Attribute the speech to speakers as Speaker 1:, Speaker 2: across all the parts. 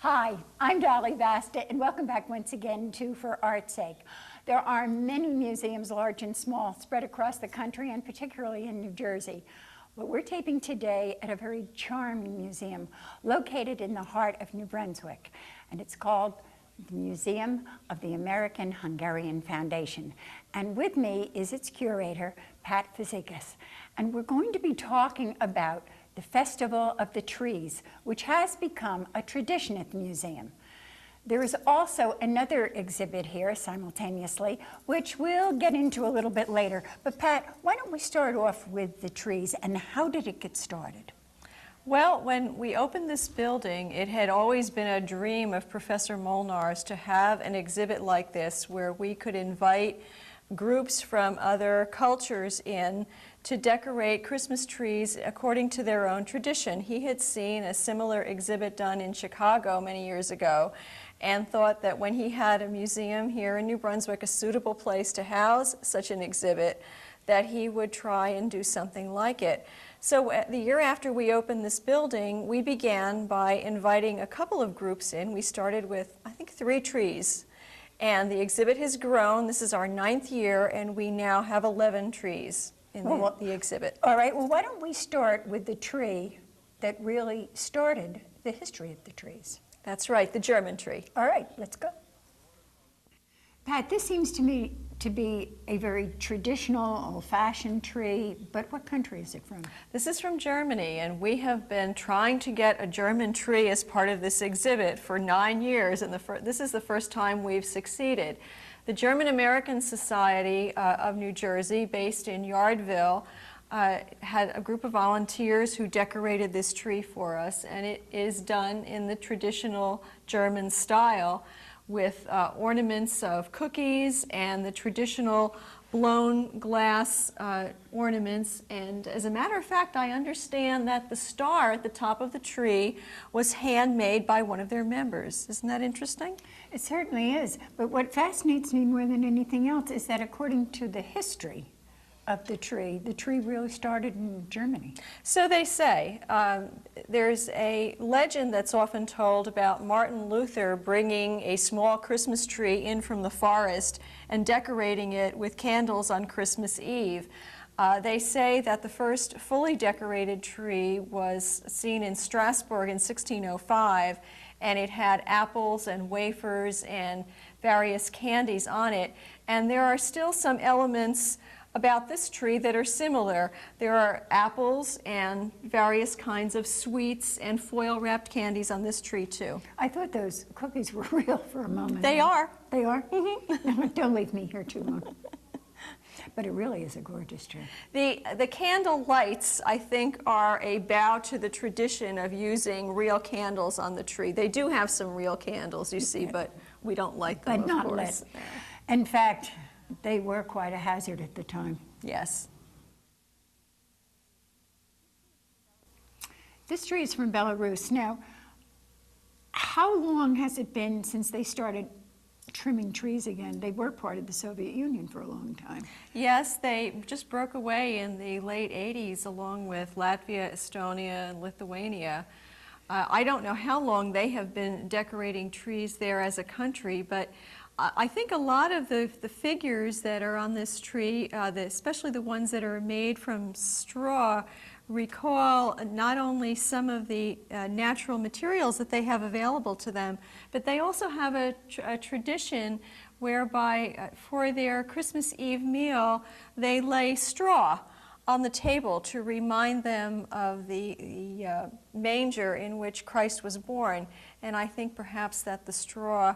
Speaker 1: Hi, I'm Dolly Vasta, and welcome back once again to For Art's Sake. There are many museums, large and small, spread across the country and particularly in New Jersey. But we're taping today at a very charming museum located in the heart of New Brunswick, and it's called the Museum of the American Hungarian Foundation. And with me is its curator, Pat Fazekas. And we're going to be talking about the Festival of the Trees, which has become a tradition at the museum. There is also another exhibit here simultaneously, which we'll get into a little bit later. But Pat, why don't we start off with the trees, and how did it get started?
Speaker 2: Well, when we opened this building, it had always been a dream of Professor Molnar's to have an exhibit like this where we could invite groups from other cultures in to decorate Christmas trees according to their own tradition. He had seen a similar exhibit done in Chicago many years ago and thought that when he had a museum here in New Brunswick, a suitable place to house such an exhibit, that he would try and do something like it. So the year after we opened this building, we began by inviting a couple of groups in. We started with, I think, 3 trees. And the exhibit has grown. This is our 9th year, and we now have 11 trees in the exhibit.
Speaker 1: All right, well, why don't we start with the tree that really started the history of the trees?
Speaker 2: That's right, the German tree.
Speaker 1: All right, let's go. Pat, this seems to me to be a very traditional, old-fashioned tree, but what country is it from?
Speaker 2: This is from Germany, and we have been trying to get a German tree as part of this exhibit for 9 years, and this is the first time we've succeeded. The German American Society of New Jersey, based in Yardville, had a group of volunteers who decorated this tree for us, and it is done in the traditional German style with ornaments of cookies and the traditional blown glass ornaments. And as a matter of fact, I understand that the star at the top of the tree was handmade by one of their members. Isn't that interesting?
Speaker 1: It certainly is. But what fascinates me more than anything else is that according to the history of the tree really started in Germany.
Speaker 2: So they say. There's a legend that's often told about Martin Luther bringing a small Christmas tree in from the forest and decorating it with candles on Christmas Eve. They say that the first fully decorated tree was seen in Strasbourg in 1605, and it had apples and wafers and various candies on it. And there are still some elements about this tree that are similar. There are apples and various kinds of sweets and foil-wrapped candies on this tree too.
Speaker 1: I thought those cookies were real for a moment.
Speaker 2: They are.
Speaker 1: They are? Mm-hmm. Don't leave me here too long. But it really is a gorgeous tree.
Speaker 2: The candle lights, I think, are a bow to the tradition of using real candles on the tree. They do have some real candles, you see, but we don't light them,
Speaker 1: but not
Speaker 2: of course.
Speaker 1: Lit. In fact, they were quite a hazard at the time.
Speaker 2: Yes.
Speaker 1: This tree is from Belarus. Now, how long has it been since they started trimming trees again? They were part of the Soviet Union for a long time.
Speaker 2: Yes, they just broke away in the late 80s along with Latvia, Estonia, and Lithuania. I don't know how long they have been decorating trees there as a country, but I think a lot of the figures that are on this tree, especially the ones that are made from straw, recall not only some of the natural materials that they have available to them, but they also have a tradition whereby for their Christmas Eve meal, they lay straw on the table to remind them of the manger in which Christ was born. And I think perhaps that the straw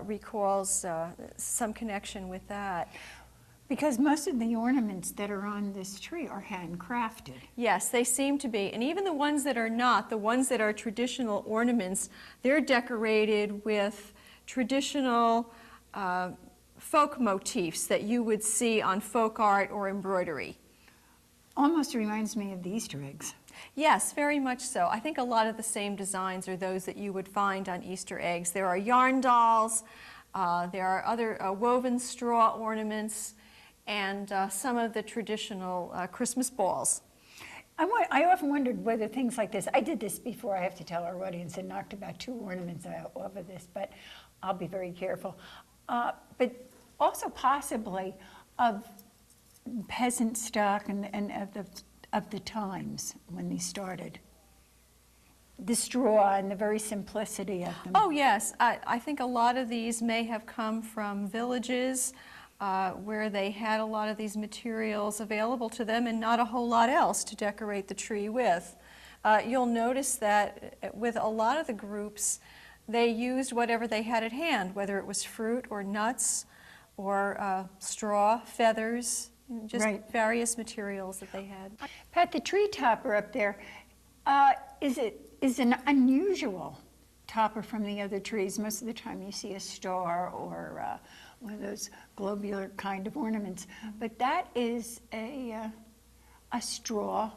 Speaker 2: recalls some connection with that.
Speaker 1: Because most of the ornaments that are on this tree are handcrafted.
Speaker 2: Yes, they seem to be. And even the ones that are not, the ones that are traditional ornaments, they're decorated with traditional folk motifs that you would see on folk art or embroidery.
Speaker 1: Almost reminds me of the Easter eggs.
Speaker 2: Yes, very much so. I think a lot of the same designs are those that you would find on Easter eggs. There are yarn dolls, there are other woven straw ornaments, and some of the traditional Christmas balls.
Speaker 1: I often wondered whether things like this, I did this before, I have to tell our audience, and knocked about 2 ornaments off of this, but I'll be very careful. But also possibly of peasant stock and of the times when these started. The straw and the very simplicity of them.
Speaker 2: Oh, yes. I think a lot of these may have come from villages where they had a lot of these materials available to them and not a whole lot else to decorate the tree with. You'll notice that with a lot of the groups, they used whatever they had at hand, whether it was fruit or nuts or straw, feathers, just
Speaker 1: Right.
Speaker 2: various materials that they had.
Speaker 1: Pat, the tree topper up there, is an unusual topper from the other trees. Most of the time you see a star or one of those globular kind of ornaments, but that is a straw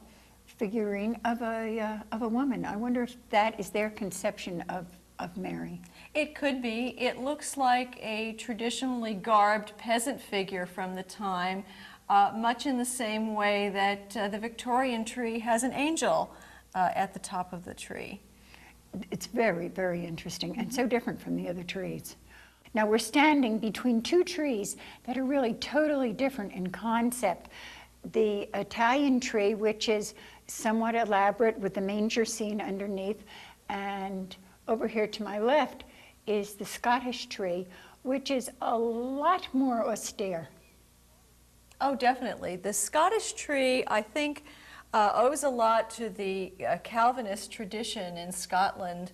Speaker 1: figurine of a woman. I wonder if that is their conception of Mary.
Speaker 2: It could be. It looks like a traditionally garbed peasant figure from the time, much in the same way that the Victorian tree has an angel at the top of the tree.
Speaker 1: It's very, very interesting and so different from the other trees. Now we're standing between 2 trees that are really totally different in concept. The Italian tree, which is somewhat elaborate with the manger scene underneath, and over here to my left is the Scottish tree, which is a lot more austere.
Speaker 2: Oh, definitely. The Scottish tree, I think, owes a lot to the Calvinist tradition in Scotland,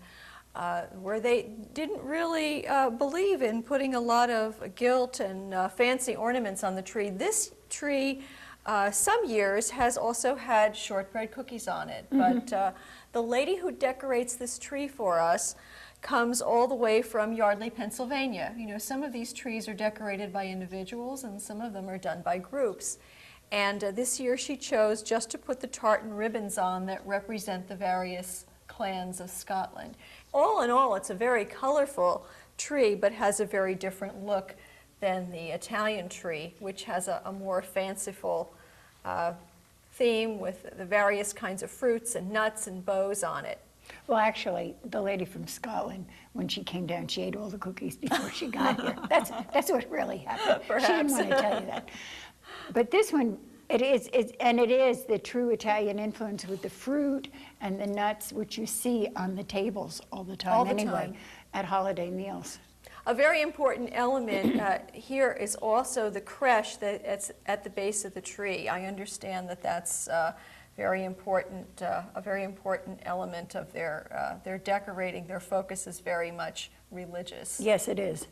Speaker 2: where they didn't really believe in putting a lot of gilt and fancy ornaments on the tree. This tree, some years, has also had shortbread cookies on it, but the lady who decorates this tree for us comes all the way from Yardley, Pennsylvania. You know, some of these trees are decorated by individuals and some of them are done by groups. And this year she chose just to put the tartan ribbons on that represent the various clans of Scotland. All in all, it's a very colorful tree, but has a very different look than the Italian tree, which has a more fanciful theme with the various kinds of fruits and nuts and bows on it.
Speaker 1: Well, actually, the lady from Scotland, when she came down, she ate all the cookies before she got here. That's what really happened.
Speaker 2: Perhaps.
Speaker 1: She didn't want to tell you that. But this one, it is the true Italian influence with the fruit and the nuts, which you see on the tables all the time.
Speaker 2: All the
Speaker 1: anyway,
Speaker 2: time.
Speaker 1: at holiday meals.
Speaker 2: A very important element here is also the creche that's at the base of the tree. I understand that that's very important, a very important element of their decorating. Their focus is very much religious.
Speaker 1: Yes, it is.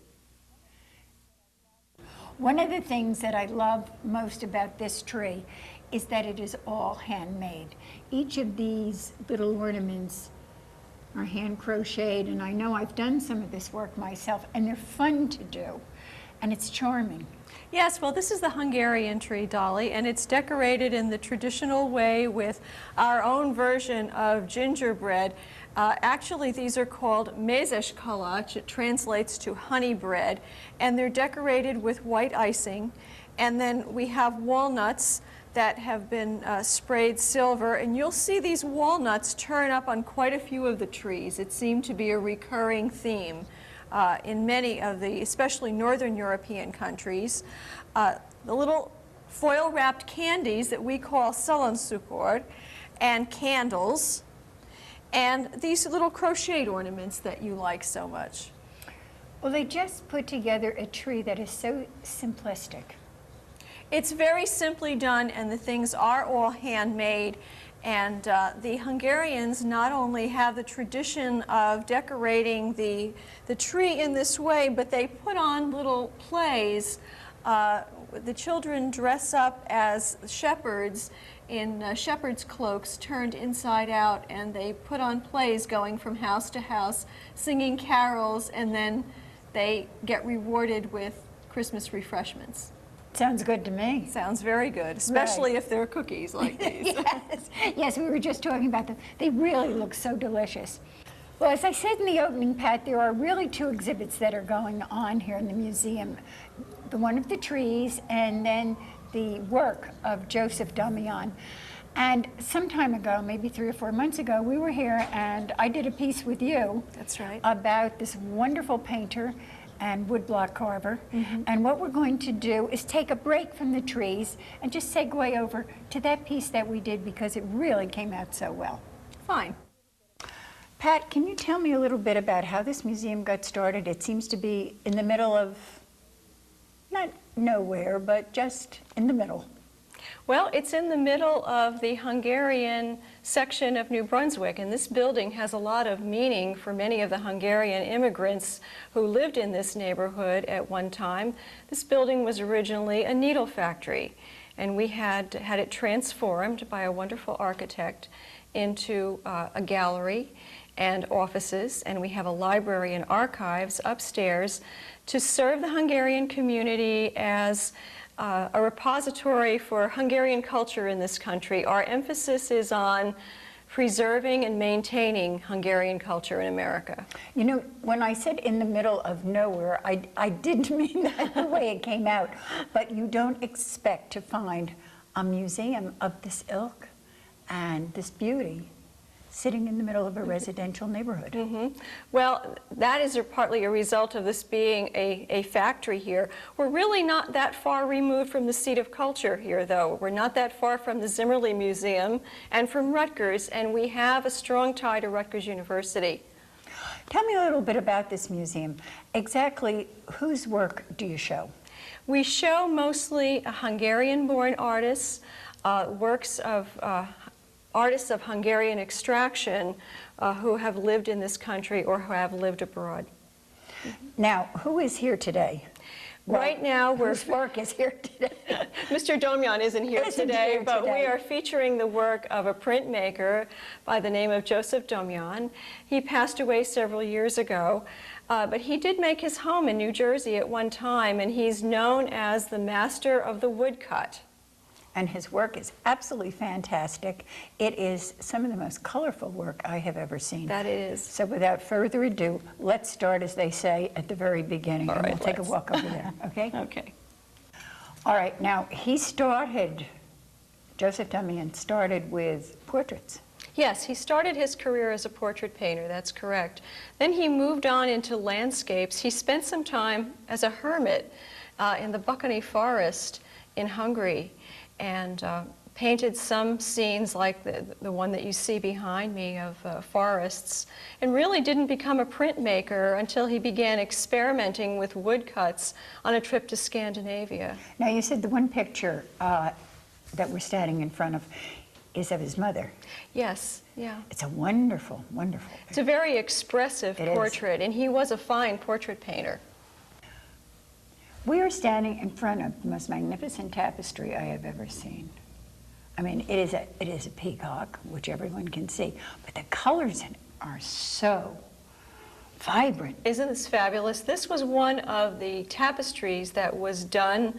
Speaker 1: One of the things that I love most about this tree is that it is all handmade. Each of these little ornaments are hand crocheted, and I know I've done some of this work myself, and they're fun to do, and it's charming.
Speaker 2: Yes, well, this is the Hungarian tree, Dolly, and it's decorated in the traditional way with our own version of gingerbread. Actually, these are called mézes kalács. It translates to honey bread, and they're decorated with white icing. And then we have walnuts that have been sprayed silver, and you'll see these walnuts turn up on quite a few of the trees. It seemed to be a recurring theme in many of the, especially Northern European countries. The little foil-wrapped candies that we call szalonszukor, and candles, and these little crocheted ornaments that you like so much.
Speaker 1: Well, they just put together a tree that is so simplistic.
Speaker 2: It's very simply done, and the things are all handmade. And the Hungarians not only have the tradition of decorating the tree in this way, but they put on little plays. The children dress up as shepherds in shepherd's cloaks turned inside out, and they put on plays going from house to house, singing carols, and then they get rewarded with Christmas refreshments.
Speaker 1: Sounds good to me.
Speaker 2: Sounds very good, especially
Speaker 1: Right.
Speaker 2: if they're cookies like these.
Speaker 1: Yes, we were just talking about them. They really look so delicious. Well, as I said in the opening, Pat, there are really 2 exhibits that are going on here in the museum. The one of the trees, and then the work of Joseph Damian. And some time ago, maybe 3 or 4 months ago, we were here and I did a piece with you.
Speaker 2: That's right.
Speaker 1: About this wonderful painter and woodblock carver. And what we're going to do is take a break from the trees and just segue over to that piece that we did because it really came out so well.
Speaker 2: Fine.
Speaker 1: Pat, can you tell me a little bit about how this museum got started? It seems to be in the middle of, not nowhere, but just in the middle.
Speaker 3: Well, it's in the middle of the Hungarian section of New Brunswick, and this building has a lot of meaning for many of the Hungarian immigrants who lived in this neighborhood at one time. This building was originally a needle factory, and we had it transformed by a wonderful architect into a gallery and offices, and we have a library and archives upstairs to serve the Hungarian community as a repository for Hungarian culture in this country. Our emphasis is on preserving and maintaining Hungarian culture in America.
Speaker 1: You know, when I said in the middle of nowhere, I didn't mean that the way it came out, but you don't expect to find a museum of this ilk and this beauty sitting in the middle of a residential neighborhood.
Speaker 3: Well, that is partly a result of this being a factory here. We're really not that far removed from the seat of culture here, though. We're not that far from the Zimmerli Museum and from Rutgers, and we have a strong tie to Rutgers University.
Speaker 1: Tell me a little bit about this museum. Exactly whose work do you show?
Speaker 3: We show mostly Hungarian-born artists, works of artists of Hungarian extraction who have lived in this country or who have lived abroad.
Speaker 1: Now, who is here today?
Speaker 3: Right now,
Speaker 1: whose work is here today?
Speaker 3: Mr. Domjan isn't here today, but
Speaker 1: today.
Speaker 3: we are featuring the work of a printmaker by the name of Joseph Domjan. He passed away several years ago, but he did make his home in New Jersey at one time, and he's known as the master of the woodcut.
Speaker 1: And his work is absolutely fantastic. It is some of the most colorful work I have ever seen.
Speaker 3: That it is.
Speaker 1: So without further ado, let's start, as they say, at the very beginning.
Speaker 3: All
Speaker 1: and
Speaker 3: right,
Speaker 1: we'll take a
Speaker 3: let's.
Speaker 1: walk over there, okay?
Speaker 3: Okay.
Speaker 1: All right, now Joseph Domjan started with portraits.
Speaker 3: Yes, he started his career as a portrait painter, that's correct. Then he moved on into landscapes. He spent some time as a hermit in the Bakony forest in Hungary, and painted some scenes like the one that you see behind me of forests, and really didn't become a printmaker until he began experimenting with woodcuts on a trip to Scandinavia.
Speaker 1: Now, you said the one picture that we're standing in front of is of his mother.
Speaker 3: Yes, yeah.
Speaker 1: It's a wonderful, wonderful picture.
Speaker 3: It's a very expressive
Speaker 1: It is.
Speaker 3: portrait, and he was a fine portrait painter.
Speaker 1: We are standing in front of the most magnificent tapestry I have ever seen. I mean, it is a peacock, which everyone can see, but the colors in it are so vibrant.
Speaker 3: Isn't this fabulous? This was one of the tapestries that was done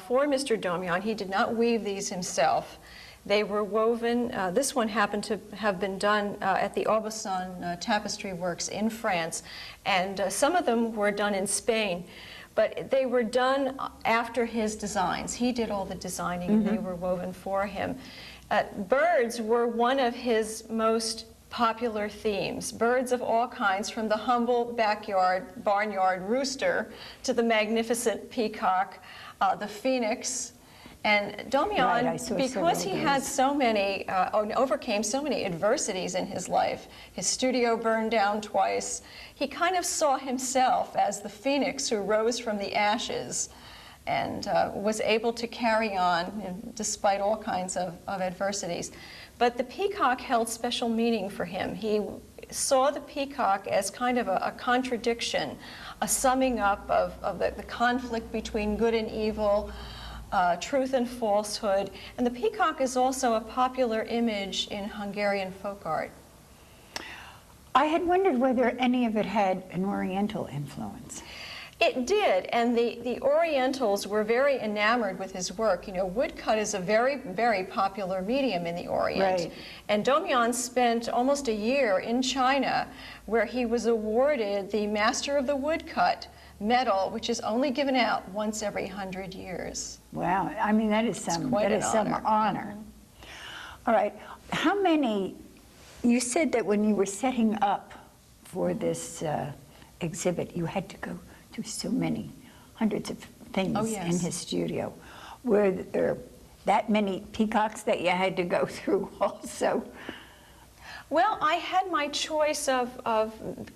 Speaker 3: for Mr. Domjan. He did not weave these himself. They were woven. This one happened to have been done at the Aubusson Tapestry Works in France, and some of them were done in Spain. But they were done after his designs. He did all the designing, and they were woven for him. Birds were one of his most popular themes. Birds of all kinds, from the humble backyard, barnyard rooster to the magnificent peacock, the phoenix. And Domjan, because he had so many, overcame so many adversities in his life, his studio burned down twice, he kind of saw himself as the phoenix who rose from the ashes and was able to carry on despite all kinds of adversities. But the peacock held special meaning for him. He saw the peacock as kind of a contradiction, a summing up of the conflict between good and evil, truth and falsehood. And the peacock is also a popular image in Hungarian folk art.
Speaker 1: I had wondered whether any of it had an Oriental influence.
Speaker 3: It did, and the Orientals were very enamored with his work. You know, woodcut is a very, very popular medium in the Orient.
Speaker 1: Right.
Speaker 3: And Domjan spent almost a year in China, where he was awarded the Master of the Woodcut medal, which is only given out once every 100 years.
Speaker 1: Wow, I mean, that is some honor. All right. How many, you said that when you were setting up for this exhibit, you had to go through so many, hundreds of things
Speaker 3: Oh, yes.
Speaker 1: in his studio. Were there that many peacocks that you had to go through also?
Speaker 3: Well, I had my choice of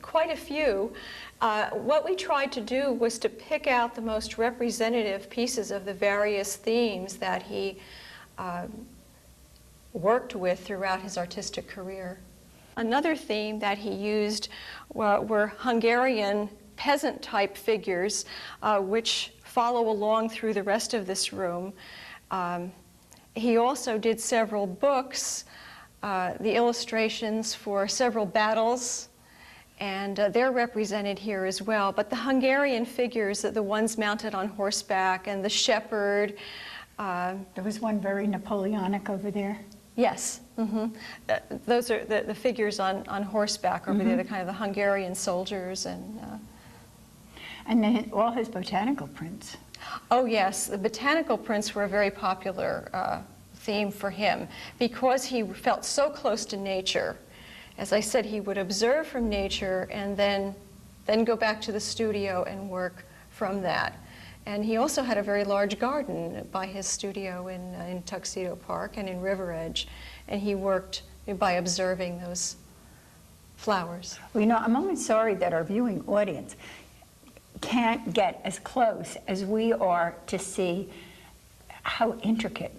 Speaker 3: quite a few. What we tried to do was to pick out the most representative pieces of the various themes that he worked with throughout his artistic career. Another theme that he used were Hungarian peasant-type figures, which follow along through the rest of this room. He also did several books, the illustrations for several battles, and they're represented here as well. But the Hungarian figures, the ones mounted on horseback, and the shepherd.
Speaker 1: There was one very Napoleonic over there.
Speaker 3: Yes, those are the figures on horseback over there, the kind of the Hungarian soldiers.
Speaker 1: And then all his botanical prints.
Speaker 3: Oh yes, the botanical prints were a very popular theme for him because he felt so close to nature. As I said, he would observe from nature and then go back to the studio and work from that. And he also had a very large garden by his studio in Tuxedo Park and in River Edge, and he worked by observing those flowers.
Speaker 1: Well, you know, I'm only sorry that our viewing audience can't get as close as we are to see how intricate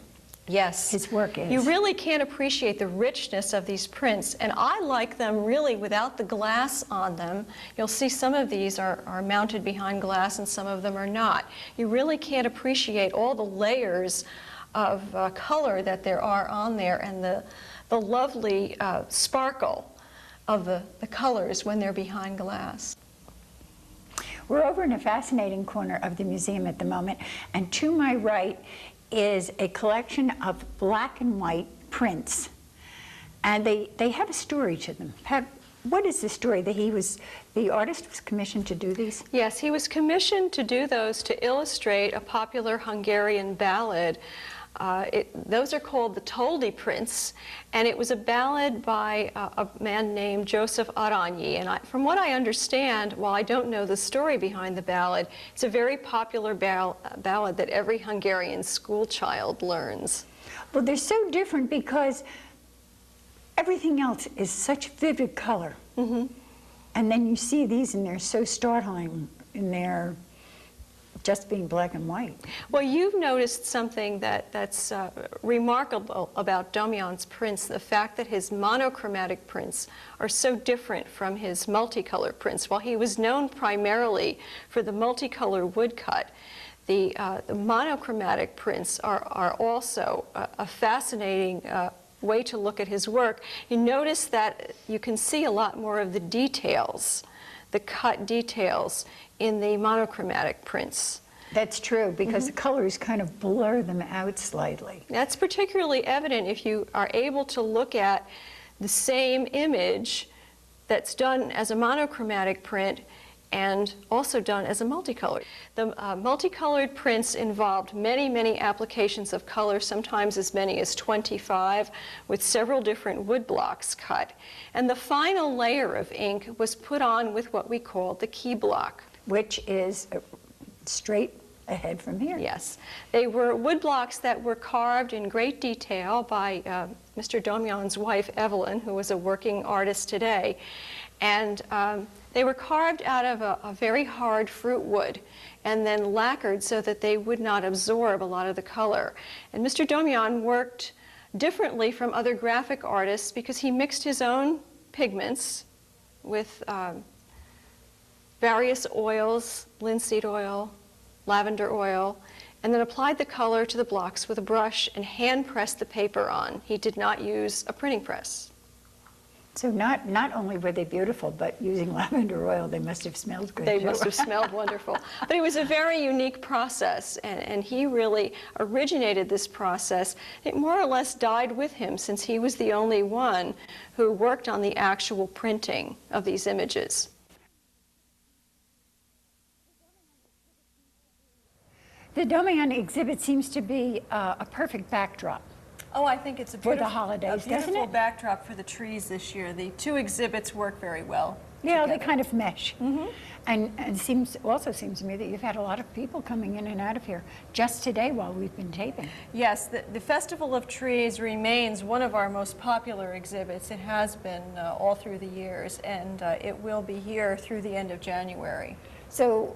Speaker 3: Yes.
Speaker 1: his work is.
Speaker 3: You really can't appreciate the richness of these prints, and I like them really without the glass on them. You'll see some of these are mounted behind glass and some of them are not. You really can't appreciate all the layers of color that there are on there and the lovely sparkle of the colors when they're behind glass.
Speaker 1: We're over in a fascinating corner of the museum at the moment, and to my right is a collection of black and white prints, and they have a story to them. What is the story? That the artist was commissioned to do these?
Speaker 3: Yes, he was commissioned to do those to illustrate a popular Hungarian ballad. Those are called the Dolly prints, and it was a ballad by a man named Joseph Aranyi. And from what I understand, while I don't know the story behind the ballad, it's a very popular ballad that every Hungarian school child learns.
Speaker 1: Well, they're so different because everything else is such vivid color. And then you see these and they're so startling in their just being black and white.
Speaker 3: Well, you've noticed something that's remarkable about Domjan's prints, the fact that his monochromatic prints are so different from his multicolor prints. While he was known primarily for the multicolor woodcut, the monochromatic prints are also a fascinating way to look at his work. You notice that you can see a lot more of the details, the cut details, in the monochromatic prints.
Speaker 1: That's true, because the colors kind of blur them out slightly.
Speaker 3: That's particularly evident if you are able to look at the same image that's done as a monochromatic print and also done as a multicolored. The multicolored prints involved many, many applications of color, sometimes as many as 25, with several different wood blocks cut. And the final layer of ink was put on with what we call the key block.
Speaker 1: Which is straight ahead from here.
Speaker 3: Yes. They were wood blocks that were carved in great detail by Mr. Domjan's wife, Evelyn, who was a working artist today. And they were carved out of a very hard fruit wood and then lacquered so that they would not absorb a lot of the color. And Mr. Domjan worked differently from other graphic artists because he mixed his own pigments with various oils, linseed oil, lavender oil, and then applied the color to the blocks with a brush and hand pressed the paper on. He did not use a printing press.
Speaker 1: So not only were they beautiful, but using lavender oil, they must have smelled good.
Speaker 3: They
Speaker 1: too.
Speaker 3: must have smelled wonderful. But it was a very unique process, and he really originated this process. It more or less died with him, since he was the only one who worked on the actual printing of these images.
Speaker 1: The Domjan exhibit seems to be a perfect backdrop
Speaker 2: Oh, I think it's a
Speaker 1: For the
Speaker 2: beautiful,
Speaker 1: holidays,
Speaker 2: a
Speaker 1: doesn't
Speaker 2: beautiful
Speaker 1: it?
Speaker 2: backdrop for the trees this year. The two exhibits work very well.
Speaker 1: Yeah, they
Speaker 2: together.
Speaker 1: kind of mesh. And it also seems to me that you've had a lot of people coming in and out of here just today while we've been taping.
Speaker 2: Yes, the Festival of Trees remains one of our most popular exhibits. It has been all through the years, and it will be here through the end of January.
Speaker 1: So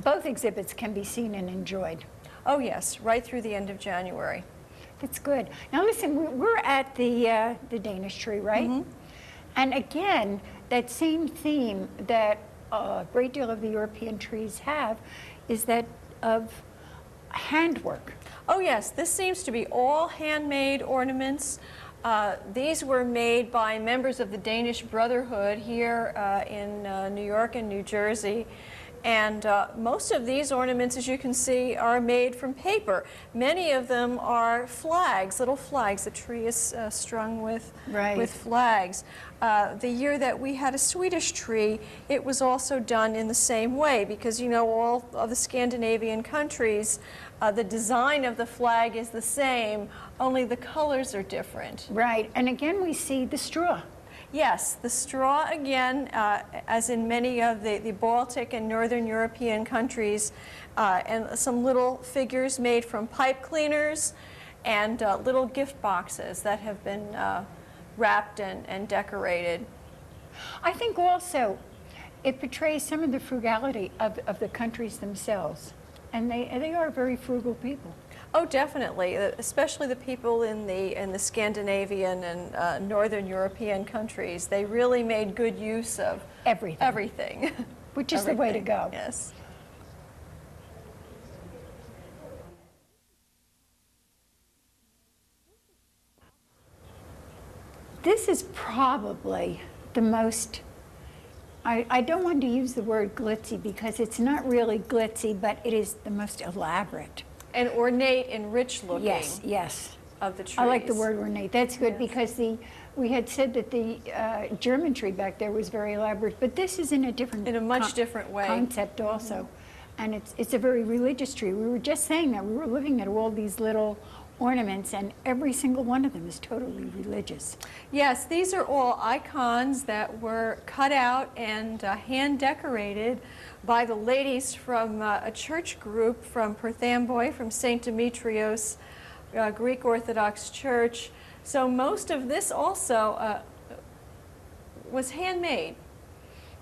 Speaker 1: both exhibits can be seen and enjoyed.
Speaker 2: Oh yes, right through the end of January.
Speaker 1: That's good. Now listen, we're at the Danish tree, right? And again, that same theme that a great deal of the European trees have is that of handwork.
Speaker 2: Oh yes, this seems to be all handmade ornaments. These were made by members of the Danish Brotherhood here in New York and New Jersey. And most of these ornaments, as you can see, are made from paper. Many of them are flags, little flags. The tree is strung with flags. The year that we had a Swedish tree, it was also done in the same way because, you know, all of the Scandinavian countries, the design of the flag is the same, only the colors are different.
Speaker 1: Right, and again we see the straw.
Speaker 2: Yes, the straw again, as in many of the Baltic and Northern European countries, and some little figures made from pipe cleaners and little gift boxes that have been wrapped and decorated.
Speaker 1: I think also it portrays some of the frugality of the countries themselves, and they are very frugal people.
Speaker 2: Oh, definitely, especially the people in the Scandinavian and Northern European countries. They really made good use of everything.
Speaker 1: Which is the way to go.
Speaker 2: Yes.
Speaker 1: This is probably the most, I don't want to use the word glitzy because it's not really glitzy, but it is the most elaborate.
Speaker 2: And ornate and rich looking.
Speaker 1: Yes, yes.
Speaker 2: Of the trees.
Speaker 1: I like the word ornate. That's good
Speaker 2: Yes.
Speaker 1: because we had said that the German tree back there was very elaborate, but this is in a different,
Speaker 2: in a much different way.
Speaker 1: Concept also, and it's a very religious tree. We were just saying that we were looking at all these little ornaments, and every single one of them is totally religious.
Speaker 2: Yes, these are all icons that were cut out and hand decorated by the ladies from a church group from Perthamboy, from St. Demetrios, Greek Orthodox Church. So most of this also was handmade.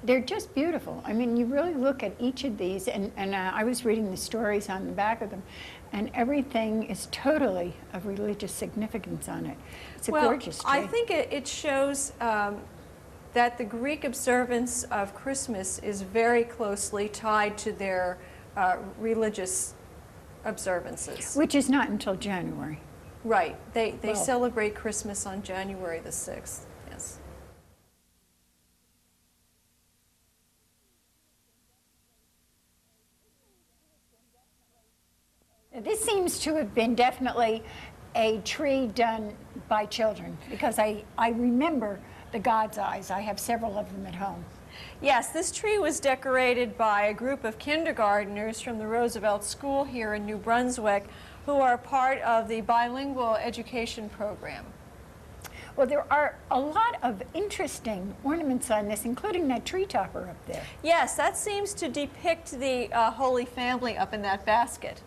Speaker 1: They're just beautiful. I mean, you really look at each of these, and I was reading the stories on the back of them, and everything is totally of religious significance on it. It's a gorgeous tree.
Speaker 2: I think it shows that the Greek observance of Christmas is very closely tied to their religious observances.
Speaker 1: Which is not until January.
Speaker 2: Right. They
Speaker 1: Well.
Speaker 2: celebrate Christmas on January the 6th. Yes.
Speaker 1: This seems to have been definitely a tree done by children because I remember the God's eyes. I have several of them at home.
Speaker 2: Yes, this tree was decorated by a group of kindergartners from the Roosevelt School here in New Brunswick who are part of the bilingual education program.
Speaker 1: Well, there are a lot of interesting ornaments on this, including that tree topper up there.
Speaker 2: Yes, that seems to depict the Holy Family up in that basket.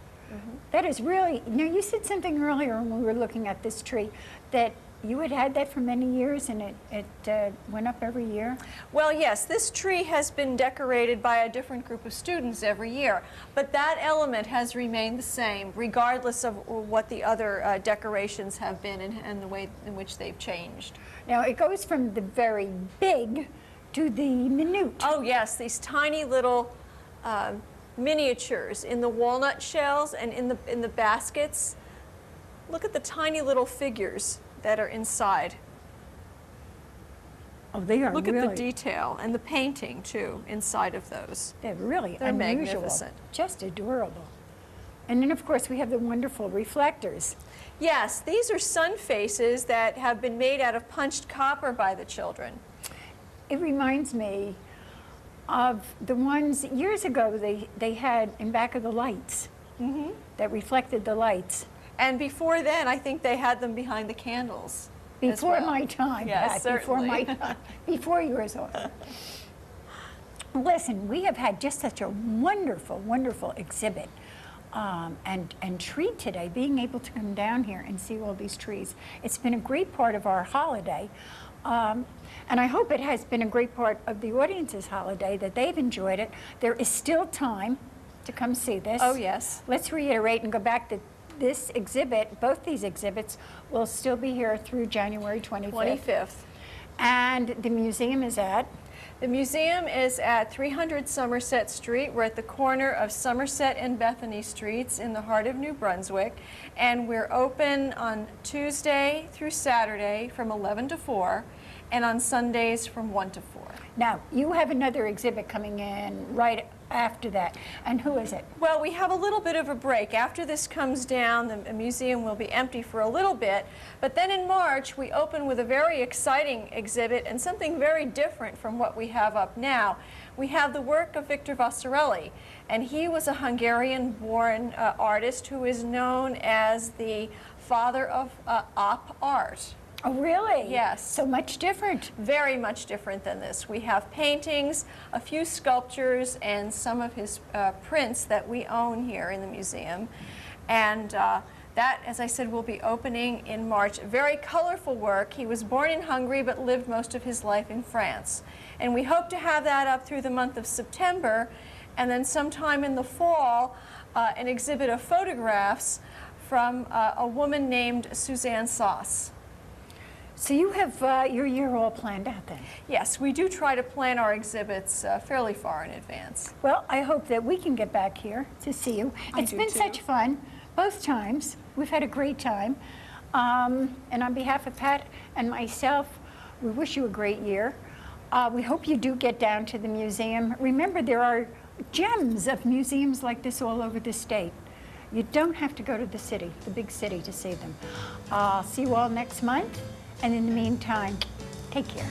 Speaker 1: That is really, now you said something earlier when we were looking at this tree that you had that for many years and it went up every year?
Speaker 2: Well, yes, this tree has been decorated by a different group of students every year, but that element has remained the same regardless of what the other decorations have been and the way in which they've changed.
Speaker 1: Now it goes from the very big to the minute.
Speaker 2: Oh yes, these tiny little miniatures in the walnut shells and in the baskets. Look at the tiny little figures that are inside.
Speaker 1: Oh, they are
Speaker 2: Look
Speaker 1: really,
Speaker 2: at the detail and the painting too inside of those.
Speaker 1: they're really
Speaker 2: They're
Speaker 1: unusual.
Speaker 2: magnificent.
Speaker 1: Just adorable. And then of course we have the wonderful reflectors.
Speaker 2: Yes, these are sun faces that have been made out of punched copper by the children.
Speaker 1: It reminds me of the ones years ago they had in back of the lights that reflected the lights.
Speaker 2: And before then, I think they had them behind the candles. as
Speaker 1: Before
Speaker 2: well.
Speaker 1: my time,
Speaker 2: Yes,
Speaker 1: Pat, before my
Speaker 2: certainly.
Speaker 1: time, before yours also. Listen, we have had just such a wonderful, wonderful exhibit and treat today, being able to come down here and see all these trees. It's been a great part of our holiday, and I hope it has been a great part of the audience's holiday, that they've enjoyed it. There is still time to come see this.
Speaker 2: Oh, yes.
Speaker 1: Let's reiterate and go back to this exhibit. Both these exhibits will still be here through January 25th.
Speaker 2: 25th.
Speaker 1: And the museum is at?
Speaker 2: The museum is at 300 Somerset Street. We're at the corner of Somerset and Bethany Streets in the heart of New Brunswick. And we're open on Tuesday through Saturday from 11 to 4, and on Sundays from 1 to 4.
Speaker 1: Now, you have another exhibit coming in right after that. And who is it?
Speaker 2: Well, we have a little bit of a break. After this comes down, the museum will be empty for a little bit. But then in March, we open with a very exciting exhibit and something very different from what we have up now. We have the work of Victor Vasta, and he was a Hungarian-born artist who is known as the father of op art.
Speaker 1: Oh, really?
Speaker 2: Yes.
Speaker 1: So much different.
Speaker 2: Very much different than this. We have paintings, a few sculptures, and some of his prints that we own here in the museum. And that, as I said, will be opening in March. Very colorful work. He was born in Hungary but lived most of his life in France. And we hope to have that up through the month of September, and then sometime in the fall, an exhibit of photographs from a woman named Suzanne Sauce.
Speaker 1: So you have your year all planned out then?
Speaker 2: Yes, we do try to plan our exhibits fairly far in advance.
Speaker 1: Well, I hope that we can get back here to see you. It's
Speaker 2: do
Speaker 1: been
Speaker 2: too.
Speaker 1: such fun both times. We've had a great time. And on behalf of Pat and myself, we wish you a great year. We hope you do get down to the museum. Remember, there are gems of museums like this all over the state. You don't have to go to the city, the big city, to see them. See you all next month. And in the meantime, take care.